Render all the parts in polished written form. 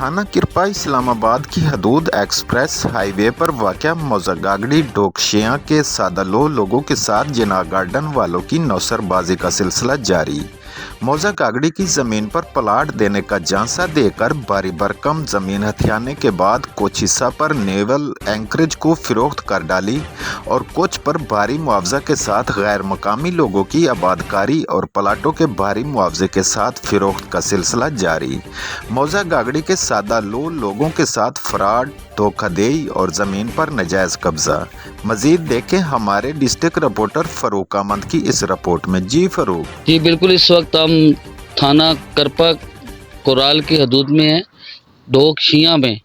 थाना किरपा इस्लामाबाद की हदूद एक्सप्रेस हाईवे पर वाक़या मौज़ागागड़ी डोकशियां के सादालो लोगों के साथ जिना गार्डन वालों की नौसरबाजी का सिलसिला जारी। मौज़ागागड़ी की ज़मीन पर प्लाट देने का झांसा देकर भारी भरकम ज़मीन हथियाने के बाद कुछ हिस्सा पर नेवल एंकरेज को फ़रोख्त कर डाली और कुछ पर भारी मुआवजा के साथ गैर मकामी लोगों की आबादकारी और प्लाटों के भारी मुआवजे के साथ फ़रोख्त का सिलसिला जारी। मौज़ागागड़ी के सादालो लोगों के साथ फ्रॉड, धोखाधड़ी और ज़मीन पर नाजायज़ कब्जा। मज़ीद देखें हमारे डिस्ट्रिक्ट रिपोर्टर फ़रूक अहमद की इस रिपोर्ट में। जी फ़रूक। जी बिल्कुल, इस वक्त हम थाना करपा कोराल की हदूद में हैं, डोकशियां में,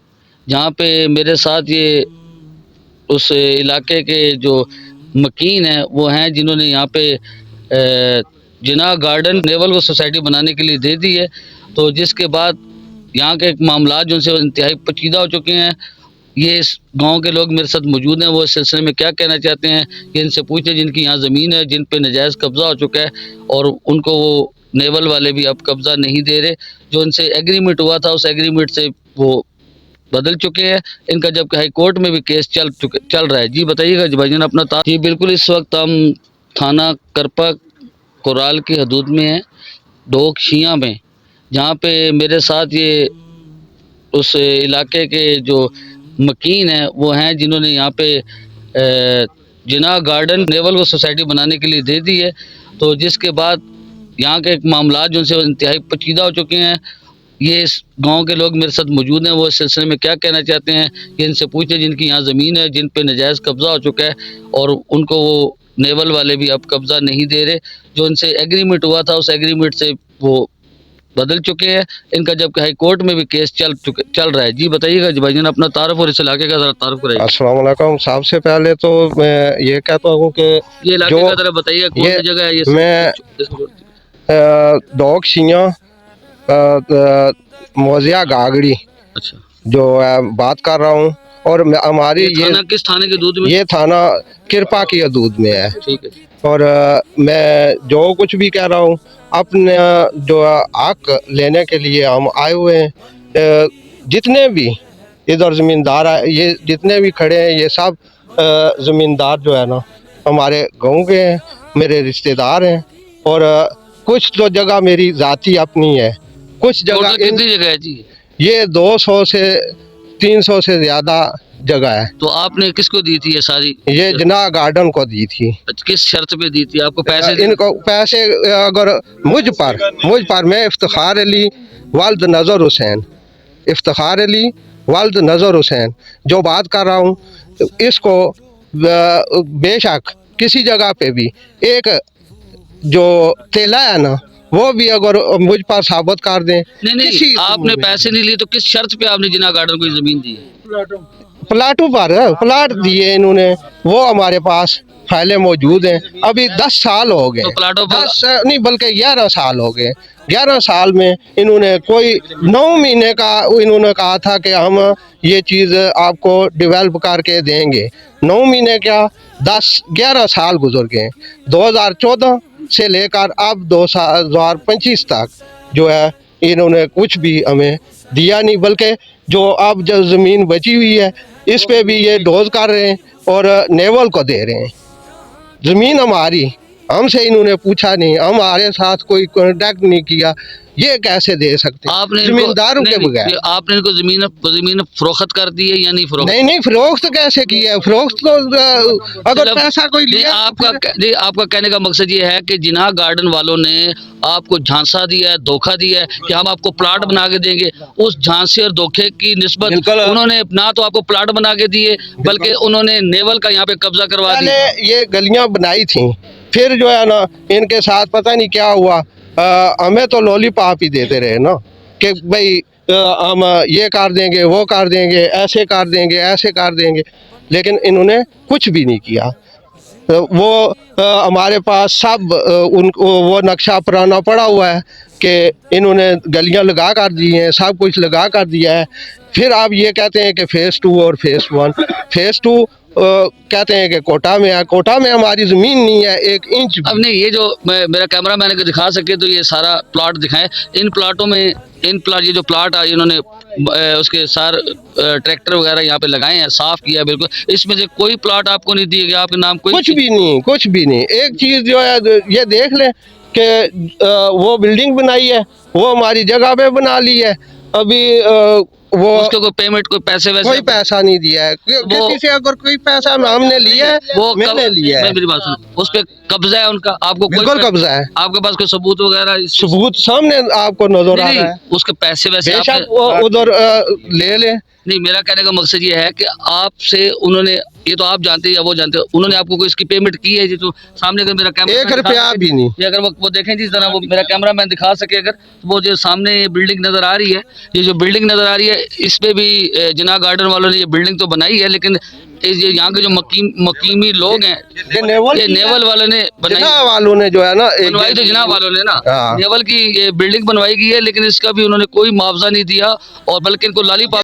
जहाँ पे मेरे साथ ये उस इलाके के जो मकीन हैं वो हैं जिन्होंने यहाँ पे जिना गार्डन नेवल को सोसाइटी बनाने के लिए दे दी है। तो जिसके बाद यहाँ के मामला जो उनसे इंतहाई पेचीदा हो चुके हैं। ये इस गांव के लोग मेरे साथ मौजूद हैं, वो इस सिलसिले में क्या कहना चाहते हैं ये इनसे पूछे, जिनकी यहाँ ज़मीन है, जिन पे नाजायज़ कब्ज़ा हो चुका है और उनको वो नेवल वाले भी अब कब्ज़ा नहीं दे रहे। जो उनसे एग्रीमेंट हुआ था उस एग्रीमेंट से वो बदल चुके हैं। इनका जबकि हाई कोर्ट में भी केस चल रहा है। जी बताइएगा जी भाईजान अपना जी बिल्कुल, इस वक्त हम थाना करपा कोराल की हदूद में हैं, डोकशियां में, जहाँ पे मेरे साथ ये उस इलाके के जो मकीन हैं वो हैं जिन्होंने यहाँ पे जिना गार्डन नेवल को सोसाइटी बनाने के लिए दे दी है। तो जिसके बाद यहाँ के मामला जो उनसे इंतहाई पेचीदा हो चुके हैं। ये इस गांव के लोग मेरे साथ मौजूद हैं, वो इस सिलसिले में क्या कहना चाहते हैं ये इनसे पूछे, जिनकी यहाँ ज़मीन है, जिन पे नाजायज़ कब्ज़ा हो चुका है और उनको वो नेवल वाले भी अब कब्ज़ा नहीं दे रहे। जो उनसे एग्रीमेंट हुआ था उस एग्रीमेंट से वो बदल चुके हैं। इनका जबकि हाई कोर्ट में भी केस चल रहा है। जी बताइएगा जी भाईजान अपना तारुफ और इस इलाके का ज़रा तारुफ कराइए। अस्सलाम वालेकुम। सबसे पहले तो मैं ये कहता हूँ कि ये इलाके का ज़रा बताइए कौन सी जगह है ये। मैं डोकशियां मौज़ागागड़ी अच्छा जो बात कर रहा हूँ और हमारी ये किस थाने के दूध में? ये थाना किरपा की हदूद में है। ठीक है। और मैं जो कुछ भी कह रहा हूँ अपने जो हक लेने के लिए हम आए हुए हैं। जितने भी इधर ज़मींदार है, ये जितने भी खड़े हैं, ये सब ज़मींदार जो है ना हमारे गांव के हैं, मेरे रिश्तेदार हैं। और कुछ तो जगह मेरी ज़ाती अपनी है, कुछ जगह कितनी जगह है जी? ये 200 से 300 से ज़्यादा जगह है। तो आपने किसको दी थी ये सारी? ये जिना गार्डन को दी थी। किस शर्त पे दी थी? आपको पैसे? इनको पैसे अगर मुझ पर मैं इफ्तिखार अली वालिद नज़र हुसैन, इफ्तिखार अली वालिद नज़र हुसैन जो बात कर रहा हूँ, इसको बेशक किसी जगह पे भी एक जो तेला है ना वो भी अगर मुझ पर साबित कर दें। नहीं, आपने पैसे नहीं लिए तो किस शर्त पे आपने जिना गार्डन को जमीन दी है? प्लाटों पर प्लाट दिए इन्होंने, वो हमारे पास फाइलें मौजूद हैं। अभी 10 साल हो गए। तो प्लाटों पर 10 नहीं बल्कि 11 साल हो गए। 11 साल में इन्होंने कोई 9 महीने का इन्होंने कहा था कि हम ये चीज़ आपको डेवलप करके देंगे। 9 महीने क्या 11 साल गुजर गए। 2014 से लेकर अब 2025 तक जो है इन्होंने कुछ भी हमें दिया नहीं, बल्कि जो अब जो ज़मीन बची हुई है इस पे भी ये डोज कर रहे हैं और नेवल को दे रहे हैं। ज़मीन हमारी, हमसे इन्होंने पूछा नहीं, हमारे साथ कोई कांटेक्ट नहीं किया, ये कैसे दे सकते हैं ज़मींदारों के बगैर? आपने इनको ज़मीन फरोख्त कर दी है या नहीं फरोख्त? नहीं फरोख्त कैसे की है? फरोख्त तो अगर पैसा कोई लिया। आपका कहने का मकसद ये है कि जिना गार्डन वालों ने आपको झांसा दिया है, धोखा दिया है कि हम आपको प्लाट बना के देंगे। उस झांसे और धोखे की निस्बत उन्होंने ना तो आपको प्लाट बना के दिए बल्कि उन्होंने नेवल का यहाँ पे कब्जा करवा दिया। ये गलियां बनाई थी, फिर जो है ना इनके साथ पता नहीं क्या हुआ, हमें तो लॉलीपॉप ही देते रहे ना कि भाई हम ये कर देंगे, वो कर देंगे, ऐसे कर देंगे, ऐसे कर देंगे, लेकिन इन्होंने कुछ भी नहीं किया। वो हमारे पास सब उनको वो नक्शा पुराना पड़ा हुआ है कि इन्होंने गलियां लगा कर दी हैं, सब कुछ लगा कर दिया है। फिर आप ये कहते हैं कि फेज़ 2 और फेज़ 1। फेज़ 2 कहते हैं कि कोटा में है, कोटा में हमारी ज़मीन नहीं है 1 इंच भी। अब नहीं, ये जो मेरा कैमरा मैन को दिखा सके तो ये सारा प्लॉट दिखाएं। इन प्लॉटों में ये जो प्लॉट है इन्होंने उसके सार ट्रैक्टर वगैरह यहाँ पे लगाए हैं, साफ किया है बिल्कुल। इसमें से कोई प्लॉट आपको नहीं दिया गया, आपके नाम कोई कुछ भी नहीं, कुछ भी नहीं। एक चीज़ जो है ये देख लें कि वो बिल्डिंग बनाई है, वो हमारी जगह पे बना ली है। अभी वो उसके कोई पेमेंट, कोई पैसे वैसे कोई पैसा नहीं दिया है। किसी से अगर कोई पैसा हमने लिया है, वो मैंने लिया है, मेरी बात सुनो, उस पे कब्जा है उनका, आपको कोई बिल्कुल कब्जा है। आपके पास कोई सबूत वगैरह सबूत सामने आपको नजर आ रहा है। उसके पैसे वैसे बेशक वो उधर ले ले। नहीं, मेरा कहने का मकसद ये है कि आपसे उन्होंने, ये तो आप जानते हैं या वो जानते हो, उन्होंने आपको कोई इसकी पेमेंट की है? जी तो सामने अगर मेरा कैमरा 1 रुपया भी नहीं। ये अगर वो देखें जिस तरह वो मेरा कैमरा मैन दिखा सके अगर, तो वो जो सामने ये बिल्डिंग नज़र आ रही है, ये जो बिल्डिंग नज़र आ रही है, इस पे भी जिना गार्डन वालों ने ये बिल्डिंग तो बनाई है, लेकिन ये यहाँ के जो मकीमी लोग हैं, ये नेवल वालों ने बनाई, जिना वालों ने जो है ना बनवाई तो जिना वालों ने ना, हाँ। नेवल की ये बिल्डिंग बनवाई गई है, लेकिन इसका भी उन्होंने कोई मुआवजा नहीं दिया और बल्कि इनको लॉलीपॉप